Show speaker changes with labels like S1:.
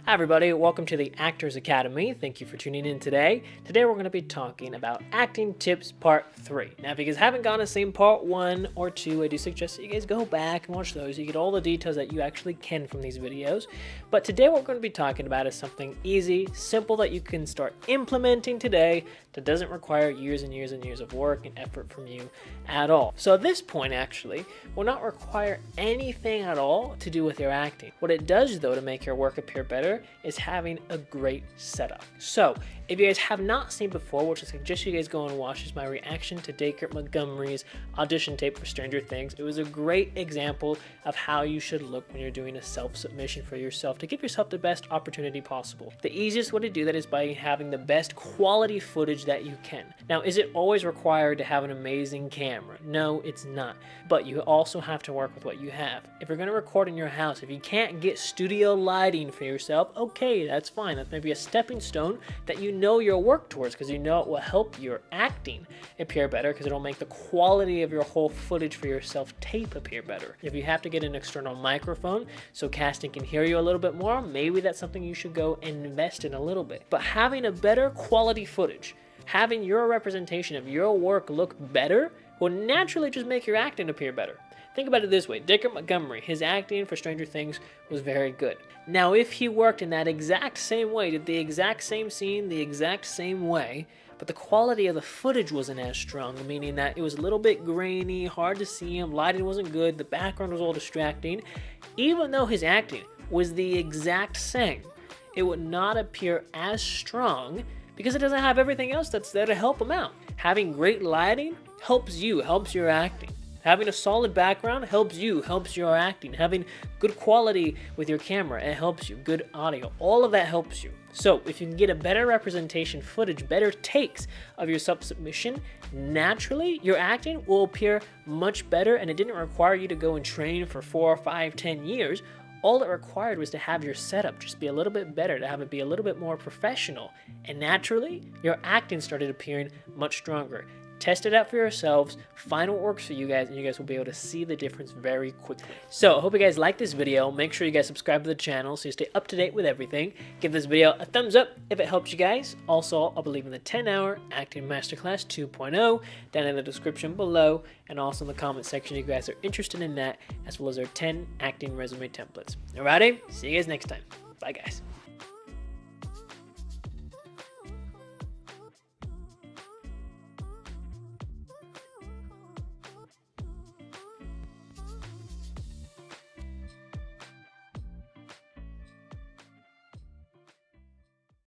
S1: Hi everybody, welcome to the Actors Academy. Thank you for tuning in today. Today we're going to be talking about acting tips part 3. Now if you guys haven't gone and seen part 1 or 2, I do suggest that you guys go back and watch those. You get all the details that you actually can from these videos. But today what we're going to be talking about is something easy, simple that you can start implementing today that doesn't require years and years and years of work and effort from you at all. So at this point actually, will not require anything at all to do with your acting. What it does though to make your work appear better is having a great setup. So if you guys have not seen before, which I suggest you guys go and watch, is my reaction to Dacre Montgomery's audition tape for Stranger Things. It was a great example of how you should look when you're doing a self-submission for yourself to give yourself the best opportunity possible. The easiest way to do that is by having the best quality footage that you can. Now, is it always required to have an amazing camera? No, it's not. But you also have to work with what you have. If you're going to record in your house, if you can't get studio lighting for yourself, okay, that's fine. That's maybe a stepping stone that you know you'll work towards, because you know it will help your acting appear better, because it'll make the quality of your whole footage for your self-tape appear better. If you have to get an external microphone so casting can hear you a little bit more, maybe that's something you should go and invest in a little bit. But having a better quality footage, having your representation of your work look better, will naturally just make your acting appear better. Think about it this way, Dacre Montgomery, his acting for Stranger Things was very good. Now if he worked in that exact same way, did the exact same scene, the exact same way, but the quality of the footage wasn't as strong, meaning that it was a little bit grainy, hard to see him, lighting wasn't good, the background was all distracting, even though his acting was the exact same, it would not appear as strong because it doesn't have everything else that's there to help him out. Having great lighting helps you, helps your acting. Having a solid background helps you, helps your acting. Having good quality with your camera, it helps you. Good audio, all of that helps you. So if you can get a better representation footage, better takes of your self-submission, naturally your acting will appear much better, and it didn't require you to go and train for 4, 5, 10 years. All it required was to have your setup just be a little bit better, to have it be a little bit more professional. And naturally, your acting started appearing much stronger. Test it out for yourselves, find what works for you guys, and you guys will be able to see the difference very quickly. So I hope you guys like this video. Make sure you guys subscribe to the channel so you stay up to date with everything. Give this video a thumbs up if it helps you guys. Also, I'll be leaving the 10-hour Acting Masterclass 2.0 down in the description below, and also in the comment section if you guys are interested in that, as well as our 10 acting resume templates. Alrighty, see you guys next time. Bye guys.